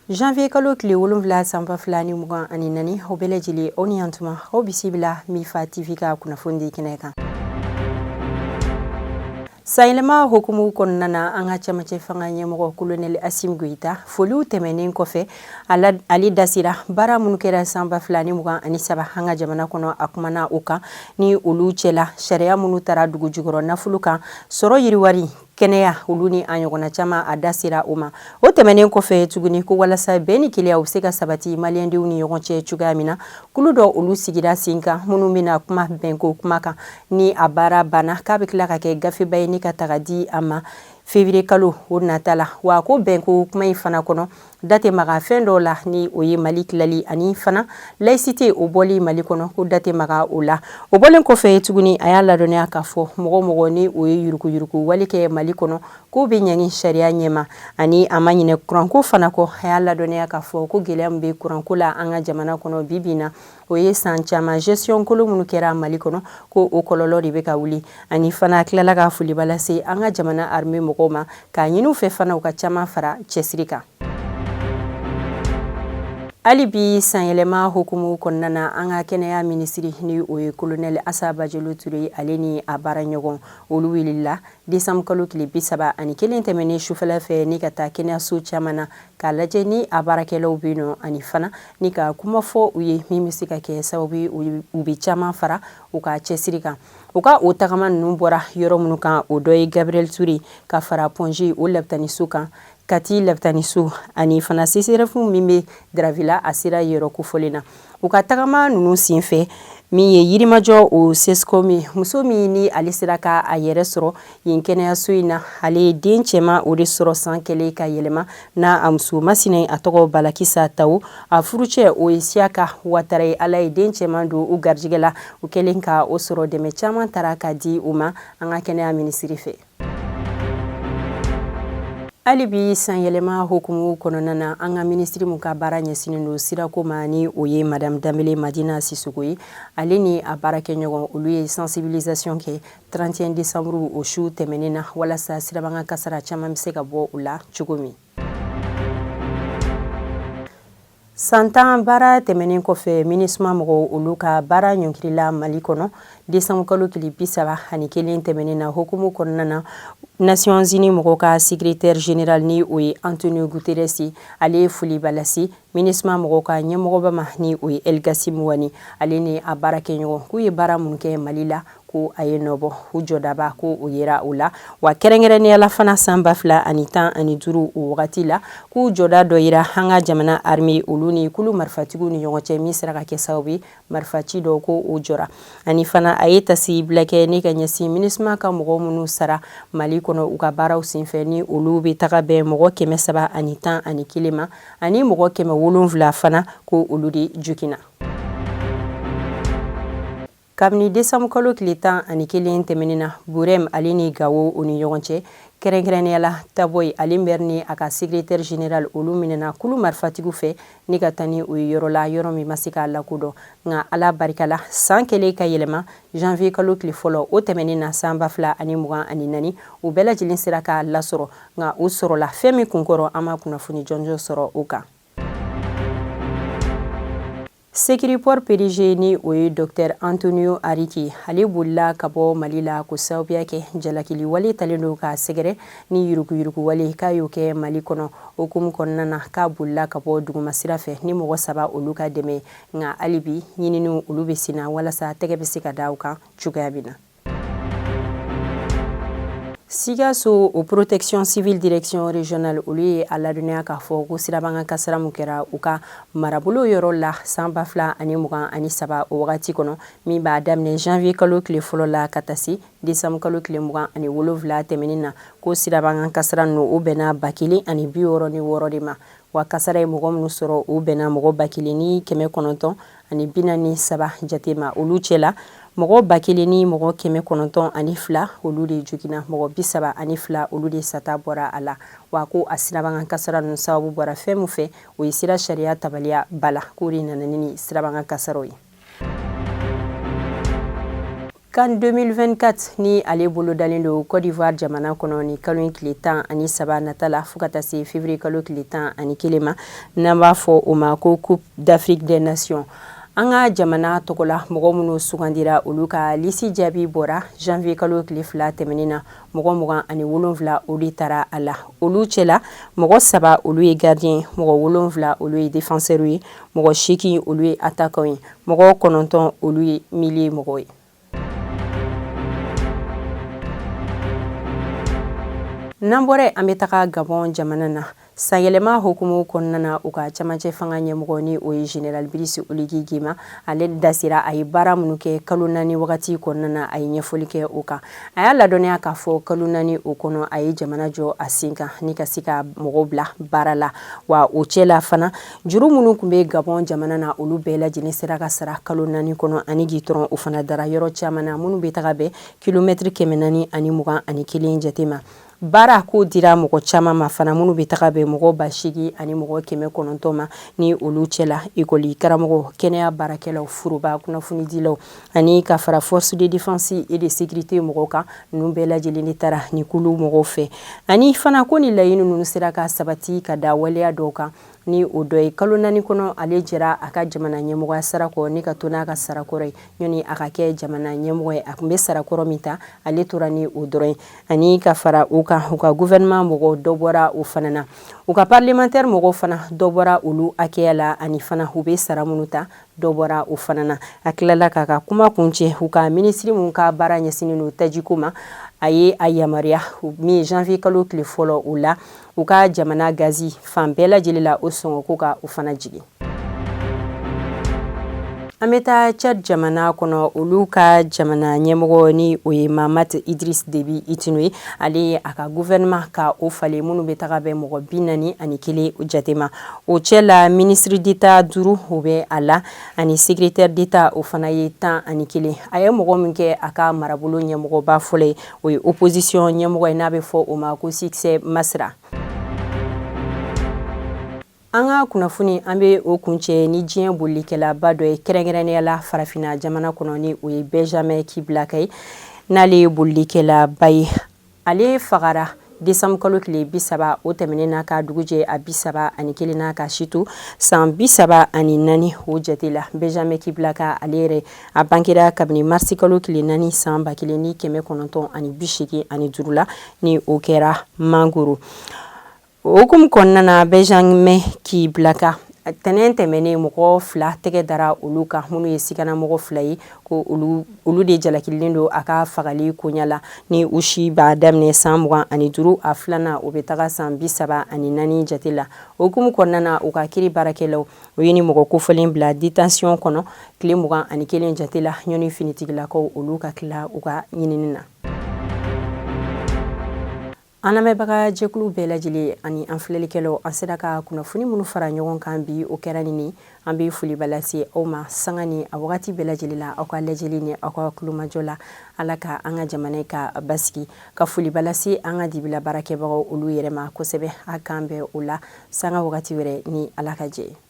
Janvier kalo kile wolonwula sanba filani mugan ani nani o bɛɛ lajɛlen aw ni yantuma aw bisibila Mifa TV ka kunnafoni kɛnɛ kan. Sayɛlɛma hokumu kɔnɔna na an ka cɛmancɛ fanga ɲɛmɔgɔ Colonel Assimi Goïta foliw tɛmɛnen kɔfɛ ale dasira baara minnu kɛra sanba filani mugan ani saba an ka jamana kɔnɔ a kumana o kan ni olu cɛla sariya minnu tara dugu jukɔrɔ nafolo kan sɔrɔ yiriwari kɛnɛya olu ni an ɲɔgɔnna caman a dasira o ma o tɛmɛnen kɔfɛ tuguni ko walasa bɛn ni keleya u bɛ se ka sabati maliyɛndenw ni ɲɔgɔn cɛ cogoya min na kulu dɔ olu sigira sen kan minnu bɛna kuma bɛnko kuma kan ni a baara banna k'a bɛ tila ka kɛ gafeba ye ni ka taga di a ma février kalo o nata la wa ko bɛnko kuma in fana kɔnɔ date maga fɛn dɔw la ni o ye Mali tilali ani fana laïcité o bɔli Mali kɔnɔ ko date maga o la o bɔlen kɔfɛ tuguni a y'a ladɔnniya k'a fɔ mɔgɔ ni o ye yuruguyurugu wali kɛ Mali kɔnɔ ko bɛ ɲangi sariya ɲɛma ani a ma ɲinɛ kuranko fana kɔ a y'a ladɔnniya k'a fɔ ko gɛlɛya min bɛ kuranko la an ka jamana kɔnɔ bi bi in na o ye san caman gestion kolo minnu kɛra Mali kɔnɔ ko o kɔlɔlɔ de bɛ ka wuli ani fana tilala ka foliba lase an ka jamana armée mɔgɔw ma k'a ɲini u fɛ fana u ka caman fara cɛsiri kan. Hali bi sanyɛlɛma hokumu kɔnɔna na an ka kɛnɛya minisiri ni o ye Colonel Assa Bajelo Touré ale ni a baara ɲɔgɔn olu wilila décembre kalo tile 31 tɛmɛnen sufɛla fɛ ni ka taa kɛnɛyaso caman na k'a lajɛ ni a baarakɛlaw bɛ yen ani fana ni ka kuma fɔ u ye min bɛ se ka kɛ sababu ye u bɛ caman fara u ka cɛsiri kan u ka o tagama ninnu bɔra yɔrɔ minnu kan o dɔ ye Gabriel Touré ka fara Ponji o lapitaniso kan Kati lapitaniso ani fana CCRF min bɛ Dravila a sera yɔrɔ kofɔlen na u ka tagama ninnu senfɛ min ye Yirimajɔ o CESCOM muso min ni ale sera ka a yɛrɛ sɔrɔ yen kɛnɛyaso in na ale ye den cɛman o de sɔrɔ san kɛlen ka yɛlɛma n'a a muso masina a tɔgɔ Balakisa Tawo a furucɛ o ye Siyaka Watara ye ala ye den cɛman don u garijɛgɛ la u kɛlen ka o sɔrɔ dɛmɛ caman tara ka di u ma an ka kɛnɛya minisiri fɛ. Hali bi sanyɛlɛma hokumu kɔnɔna na an ka minisiri mun ka baara ɲɛsinnen don sirako ma ni o ye Madame Dambele Madina Sisoko ye ale ni a baarakɛɲɔgɔn olu ye sensibilisation kɛ 31 décembre o su tɛmɛnen na walasa sirabanga kasara caman bɛ se ka bɔ u la cogo min. Santan baara tɛmɛnen kɔfɛ MINUSMA mɔgɔw olu ka baara ɲɔngirila Mali kɔnɔ décembre kalo tile 31 tɛmɛnen na hokumu kɔnɔna na Nations Unies mɔgɔw ka secrétaire général ni o ye Antonio Guterres ale ye foliba lase MINUSMA mɔgɔw ka ɲɛmɔgɔba ma ni o ye El Gassim Wani ale ni a baarakɛɲɔgɔn k'u ye baara mun kɛ Mali la ko a ye nɔbɔ u jɔdaba ko o yera u la wa kɛrɛnkɛrɛnnenya fana san 2015 o wagati la k'u jɔda dɔ yira an ka jamana armée olu ni kulu marifatigiw ni ɲɔgɔn cɛ min sera ka kɛ sababu ye marifaci dɔw ko o jɔra ani fana a ye tasibila kɛ ni ka ɲɛsin MINUSMA ka mɔgɔw minnu sara Mali kɔnɔ u ka baaraw senfɛ ni olu bɛ taga bɛn mɔgɔ 311 ma ani mɔgɔ 707 fana ko olu de jukina. Kabini décembre kalo tile 11 tɛmɛnen na Burem ale ni Gawo o ni ɲɔgɔn cɛ kɛrɛnkɛrɛnnenya la Taboy ale maire ni a ka secrétaire général olu minɛna kulu marifatigiw fɛ ni ka taa ni o ye yɔrɔ la yɔrɔ min ma se k'a lakodɔn nka ala barika la san kɛlen ka yɛlɛma janvier kalo tile fɔlɔ o tɛmɛnen na san 2024 u bɛɛ lajɛlen sera k'a lasɔrɔ nka o sɔrɔla fɛn min kunkɔrɔ an ma kunnafoni jɔnjɔ sɔrɔ o kan. Sécuriport PDG ni o ye Dr Antonio Ariki ale bolila ka bɔ Mali la ko sababuya kɛ jalakili wale talen don ka sɛgɛrɛ ni yuruguyurugu wale k'a y'o kɛ Mali kɔnɔ okumu kɔnɔna na k'a bolila ka bɔ duguma sira fɛ ni mɔgɔ 3 olu ka dɛmɛ nka hali bi ɲininiw olu bɛ senna walasa tɛgɛ bɛ se ka da u kan cogoya min na. Sikaso o protection civile direction régionale olu ye a ladɔnniya k'a fɔ ko sirabanga kasara mun kɛra u ka marabolo yɔrɔ la san 2023 o wagati kɔnɔ min b'a daminɛ janvier kalo tile fɔlɔ la ka taa se décembre kalo tile 27 tɛmɛnen na ko sirabanga kasara ninnu o bɛnna 166 de ma wa kasara ye mɔgɔ minnu sɔrɔ o bɛnna mɔgɔ 1943 jate ma olu cɛla mɔgɔ 1902 olu de jogina mɔgɔ 32 olu de sata bɔra a la wa ko a sirabanga kasara ninnu sababu bɔra fɛn min fɛ o ye sira sariya tabaliya bala k'o de nana ni sirabanga kasaraw ye. CAN 2024 ni ale bolo dalen do Côte d'Ivoire jamana kono ni kalo in tile 17 natala fo ka taa se février kalo tile 11 ma n'an b'a fɔ o ma ko Coupe d'Afrique des Nations. An ka jamana tɔgɔ la mɔgɔ minnu sugandira olu ka lisi jaabi bɔra janvier kalo tile 2 tɛmɛnen na mɔgɔ 27 olu de taara a la. Olu cɛla mɔgɔ 3 olu ye gardien, mɔgɔ 7 olu ye défenseur ye, mɔgɔ 8 olu ye attaquant ye, mɔgɔ 9 olu ye milieu mɔgɔ ye. N'an bɔra an bɛ taga Gabon jamana na sanyɛlɛma hukumu kɔnɔna na u ka camancɛ fanga ɲɛmɔgɔ ni o ye Général Brice Oligui Nguema ale dasira a ye baara minnu kɛ kalo 4 wagati kɔnɔna na a ye ɲɛfɔli kɛ o kan. A y'a ladɔnniya k'a fɔ kalo 4 o kɔnɔ a ye jamana jɔ a sen kan ni ka se ka mɔgɔw bila baara la wa o cɛla fana juru minnu tun bɛ Gabon jamana na olu bɛɛ lajɛlen sera ka sara kalo 4 kɔnɔ ani gitɔrɔn o fana dara yɔrɔ caman na minnu bɛ taga bɛn kilomètre 421 jate ma. Baara ko dira mɔgɔ caman ma fana minnu bɛ taga bɛn mɔgɔ 80 ani mɔgɔ 900 ma ni olu cɛla école karamɔgɔ, kɛnɛya baarakɛlaw, furuba kunnafonidilaw ani ka fara force de défense et de sécurité mɔgɔw kan ninnu bɛɛ lajɛlen de taara ni kulu mɔgɔw fɛ ani fana ko ni laɲini ninnu sera ka sabati ka da waleya dɔw kan ni o dɔ ye kalo 4 kɔnɔ ale jɛra a ka jamana ɲɛmɔgɔya sara kɔ ni ka to n'a ka sara kɔrɔ ye ɲɔni a ka kɛ jamana ɲɛmɔgɔ ye a tun bɛ sara kɔrɔ min ta ale tora ni o dɔrɔn ye ani ka fara u kan u ka gouvernement mɔgɔw dɔ bɔra o fana na u ka parlementaire mɔgɔw fana dɔ bɔra olu hakɛya la ani fana u bɛ sara minnu ta dɔ bɔra o fana na a tilala k'a ka kuma kuncɛ u ka ministre mun ka baara ɲɛsinnen don tajiko ma a ye a yamaruya min janvier kalo tile fɔlɔ o la u ka jamana gazi fan bɛɛ lajɛlen la o sɔngɔ ko ka o fana jigin. An bɛ taa Tchad jamana kɔnɔ olu ka jamana ɲɛmɔgɔ ni o ye Mahamat Idriss Déby Itno ye ale ye a ka gouvernement ka o falen minnu bɛ taga bɛn mɔgɔ 41 jate ma o cɛ la ministre d'état 5 o bɛ a la ani secrétaire d'état o fana ye 11 a ye mɔgɔ min kɛ a ka marabolo ɲɛmɔgɔba fɔlɔ ye o ye opposition ɲɛmɔgɔ ye n'a bɛ fɔ o ma ko Succès Masra. An ka kunnafoni an bɛ o kuncɛ ni diɲɛ bolikɛlaba dɔ ye kɛrɛnkɛrɛnnenya la farafinna jamana kɔnɔ ni o ye Benjamin Kiblaka ye n'ale ye bolikɛlaba ye ale fagara décembre kalo tile 30 o tɛmɛnen n'a ka dugujɛ a 31 n'a ka situ san 34 o jate la Benjamin Kiblaka ale yɛrɛ a bangera kabini mars kalo tile 4 san 1985 la ni o kɛra Mangoro. O hukumu kɔnɔna na Benjamin Kiblaka tɛnɛn tɛmɛnen mɔgɔ 2 tɛgɛ dara olu kan minnu ye sikana mɔgɔ 2 ye ko olu de jalakililen don a ka fagali koɲa la ni u si b'a daminɛ san 25 a filanan o bɛ taga san 34 jate la o hukumu kɔnɔna na u ka kiiri baarakɛlaw o ye ni mɔgɔ kofɔlen bila détention kɔnɔ tile 21 jate la ɲɔni finitigilakaw olu ka tila u ka ɲinini na. An lamɛnbaga jɛkulu bɛɛ lajɛlen ani an filɛlikɛlaw an sera ka kunnafoni minnu fara ɲɔgɔn kan bi o kɛra ni an bɛ foliba lase aw ma sanga ni a wagati bɛɛ lajɛlen la aw ka lajɛli ni aw ka kulomajɔ la ala ka an ka jamana ka basigi ka foliba lase an ka dibila baarakɛbagaw olu yɛrɛ ma kosɛbɛ a kan bɛ o la sanga wagati wɛrɛ ni ala ka jɛ.